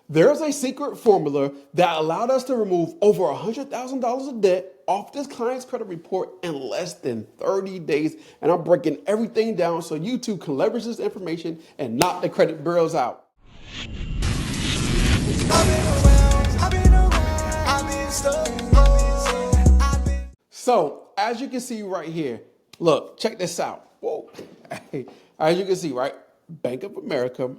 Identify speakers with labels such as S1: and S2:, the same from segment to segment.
S1: There's a secret formula that allowed us to remove over $100,000 of debt off this client's credit report in less than 30 days. And I'm breaking everything down so you too can leverage this information and knock the credit bureaus out. So as you can see right here, look, check this out. Whoa. As you can see, right? Bank of America,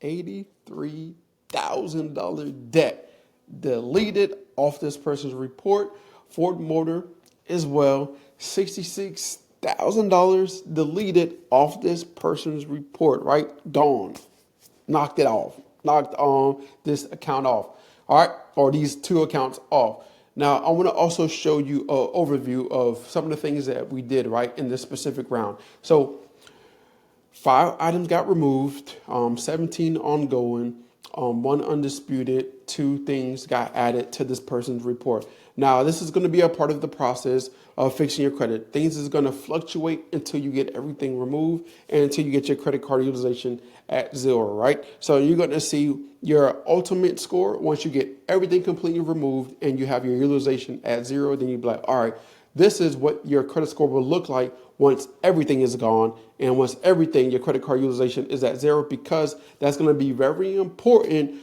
S1: $83,000 debt deleted off this person's report. Ford Motor as well, $66,000 deleted off this person's report, right? Gone. Knocked it off. Knocked this account off. All right, or these two accounts off. Now, I want to also show you an overview of some of the things that we did, right, in this specific round. So 5 items got removed, 17 ongoing, 1 undisputed, 2 things got added to this person's report. Now, this is going to be a part of the process of fixing your credit. Things is going to fluctuate until you get everything removed and until you get your credit card utilization at 0, right? So you're going to see your ultimate score once you get everything completely removed and you have your utilization at 0. Then you'll be like, all right, this is what your credit score will look like once everything is gone and once everything, your credit card utilization is at 0, because that's going to be very important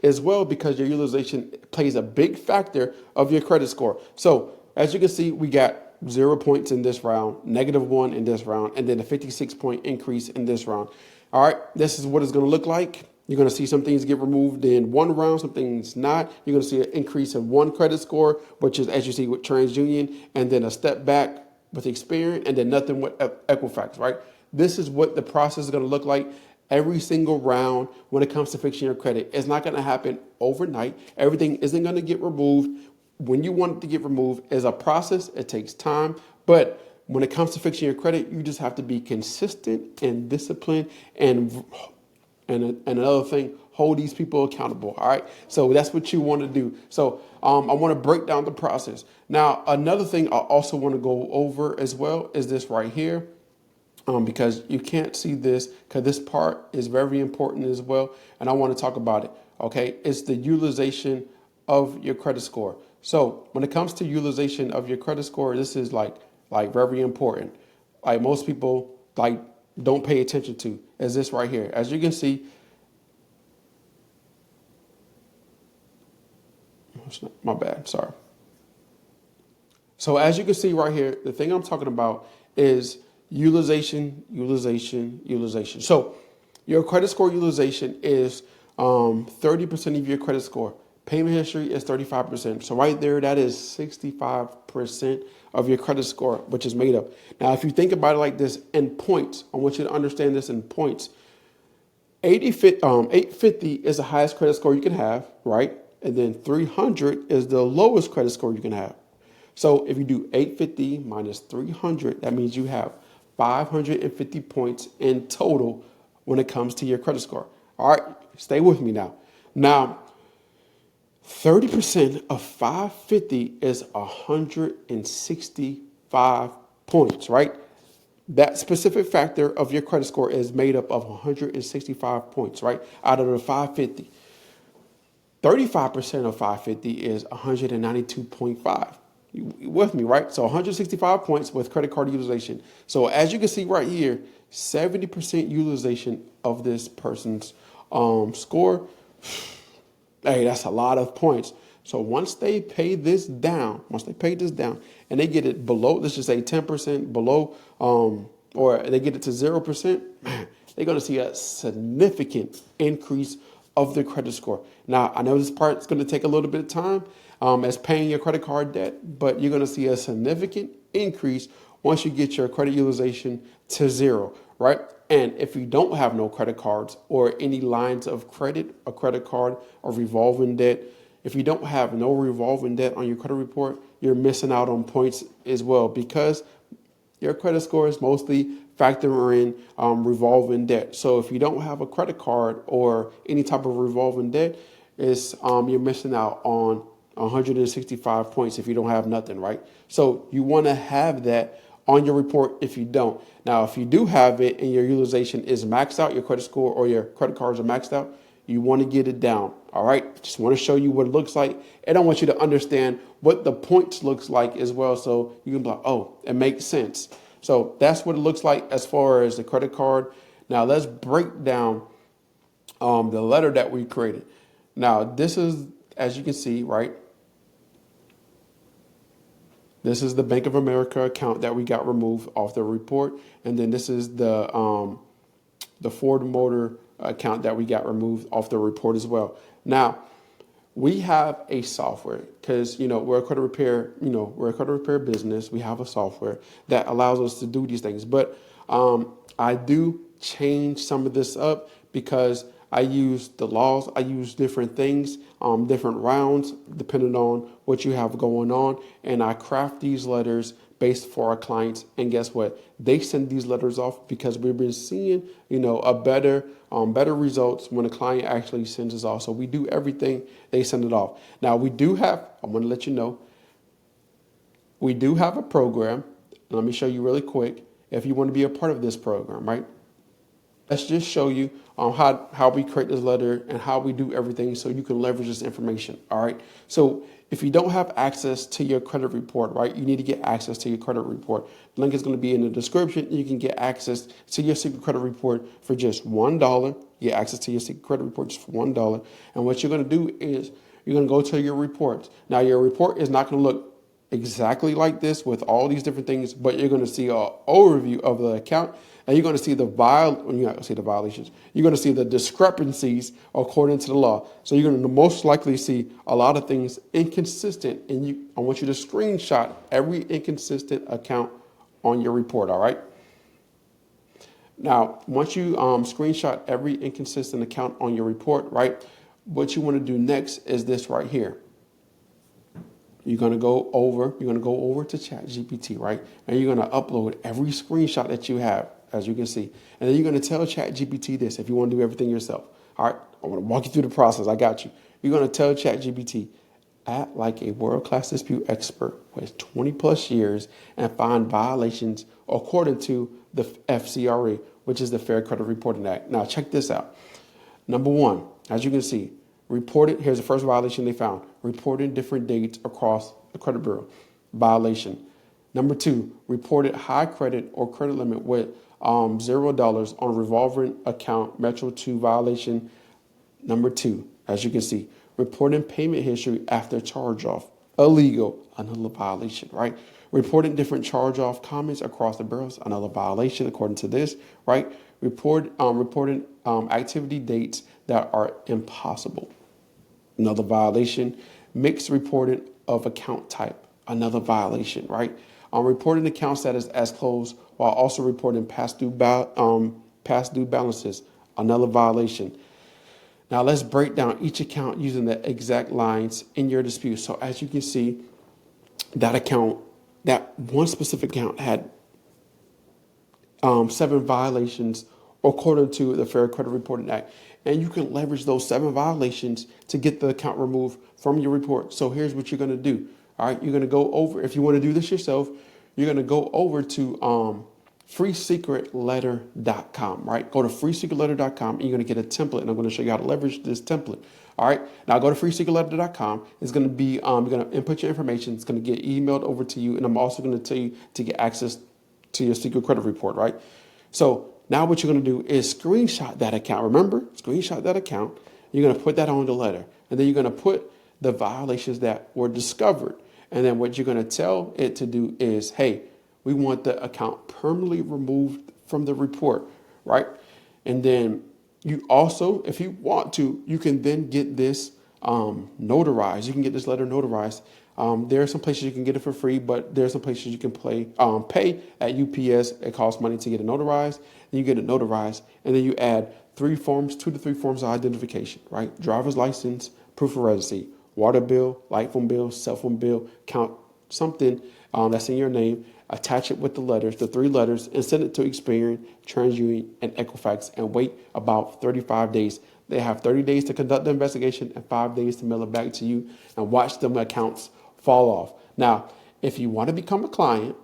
S1: as well, because your utilization plays a big factor of your credit score. So as you can see, we got 0 points in this round, -1 in this round, and then a 56-point increase in this round. All right, this is what it's going to look like. You're going to see some things get removed in one round, some things not. You're going to see an increase in 1 credit score, which is, as you see, with TransUnion, and then a step back with Experian, and then nothing with Equifax, right? This is what the process is going to look like every single round when it comes to fixing your credit. It's not going to happen overnight. Everything isn't going to get removed when you want it to get removed. It's a process. It takes time. But when it comes to fixing your credit, you just have to be consistent and disciplined, and another thing, hold these people accountable. All right. So that's what you want to do. So I want to break down the process. Now, another thing I also want to go over as well is this right here. Because you can't see this, because this part is very important as well, and I want to talk about it. Okay, it's the utilization of your credit score. So when it comes to utilization of your credit score, this is like very important. Like most people don't pay attention to is this right here. As you can see, my bad, sorry. So as you can see right here, the thing I'm talking about is utilization. So your credit score utilization is 30% of your credit score. Payment history is 35%. So right there, that is 65% of your credit score, which is made up. Now, if you think about it like this in points, I want you to understand this in points. 850 is the highest credit score you can have, right? And then 300 is the lowest credit score you can have. So if you do 850 minus 300, that means you have 550 points in total when it comes to your credit score. All right, stay with me now. Now, 30% of 550 is 165 points, right? That specific factor of your credit score is made up of 165 points, right? Out of the 550. 35% of 550 is 192.5. You with me, right? So 165 points with credit card utilization. So as you can see right here, 70% utilization of this person's score. Hey, that's a lot of points. So once they pay this down, and they get it below, let's just say 10% below, or they get it to 0%, man, they're going to see a significant increase of their credit score. Now, I know this part is going to take a little bit of time as paying your credit card debt, but you're going to see a significant increase once you get your credit utilization to 0, right? And if you don't have no credit cards or any lines of credit, a credit card or revolving debt, if you don't have no revolving debt on your credit report, you're missing out on points as well, because your credit score is mostly factoring in revolving debt. So if you don't have a credit card or any type of revolving debt, you're missing out on 165 points if you don't have nothing, right? So you want to have that on your report if you don't. Now, if you do have it and your utilization is maxed out, your credit score or your credit cards are maxed out, You want to get it down. All right. Just want to show you what it looks like. And I want you to understand what the points looks like as well. So you can be like, oh, it makes sense. So that's what it looks like as far as the credit card. Now let's break down the letter that we created. Now this is, as you can see, right? This is the Bank of America account that we got removed off the report. And then this is the Ford Motor account that we got removed off the report as well. Now, we have a software because, we're a credit repair, we're a credit repair business. We have a software that allows us to do these things. But I do change some of this up because I use the laws. I use different things, different rounds, depending on what you have going on. And I craft these letters based for our clients. And guess what? They send these letters off because we've been seeing, a better results when a client actually sends us off. So we do everything, they send it off. Now I'm going to let you know, we do have a program. Let me show you really quick if you want to be a part of this program, right? Let's just show you how we create this letter and how we do everything so you can leverage this information. All right. So if you don't have access to your credit report, right, you need to get access to your credit report. The link is going to be in the description. You can get access to your secret credit report for just $1. You get access to your secret credit report just for $1. And what you're going to do is you're going to go to your reports. Now, your report is not going to look exactly like this with all these different things, but you're going to see an overview of the account, and you're going to see you're not going to see the violations. You're going to see the discrepancies according to the law. So you're going to most likely see a lot of things inconsistent, and I want you to screenshot every inconsistent account on your report. All right. Now, once you screenshot every inconsistent account on your report, right, what you want to do next is this right here. You're going to go over to ChatGPT, right? And you're going to upload every screenshot that you have, as you can see. And then you're going to tell ChatGPT this if you want to do everything yourself. All right, I want to walk you through the process. I got you. You're going to tell ChatGPT, act like a world-class dispute expert with 20 plus years and find violations according to the FCRA, which is the Fair Credit Reporting Act. Now, check this out. Number one, as you can see, here's the first violation they found. Reported different dates across the credit bureau. Violation. Number two, reported high credit or credit limit with $0 on revolving account Metro 2 violation. Number two, as you can see, reporting payment history after charge off. Illegal, another violation, right? Reporting different charge off comments across the bureaus, another violation according to this, right? Reporting activity dates that are impossible. Another violation. Mixed reporting of account type. Another violation, right? Reporting account status as closed while also reporting past due balances. Another violation. Now let's break down each account using the exact lines in your dispute. So as you can see, that one specific account had 7 violations according to the Fair Credit Reporting Act. And you can leverage those 7 violations to get the account removed from your report. So here's what you're going to do. All right, you're going to go over, if you want to do this yourself, you're going to go over to freesecretletter.com, right? Go to freesecretletter.com and you're going to get a template, and I'm going to show you how to leverage this template. All right, now go to freesecretletter.com. It's going to be, you're going to input your information. It's going to get emailed over to you, and I'm also going to tell you to get access to your secret credit report, right? So now what you're going to do is screenshot that account. Remember, screenshot that account. You're going to put that on the letter, and then you're going to put the violations that were discovered. And then what you're going to tell it to do is, hey, we want the account permanently removed from the report, right? And then you also, if you want to, you can then get this notarized. You can get this letter notarized. There are some places you can get it for free, but there are some places you can pay at UPS. It costs money to get it notarized. Then you get it notarized, and then you add 2 to 3 forms of identification, right? Driver's license, proof of residency, water bill, light phone bill, cell phone bill, count something that's in your name, attach it with the letters, the 3 letters, and send it to Experian, TransUnion, and Equifax, and wait about 35 days. They have 30 days to conduct the investigation and 5 days to mail it back to you, and watch them accounts fall off. Now, if you want to become a client,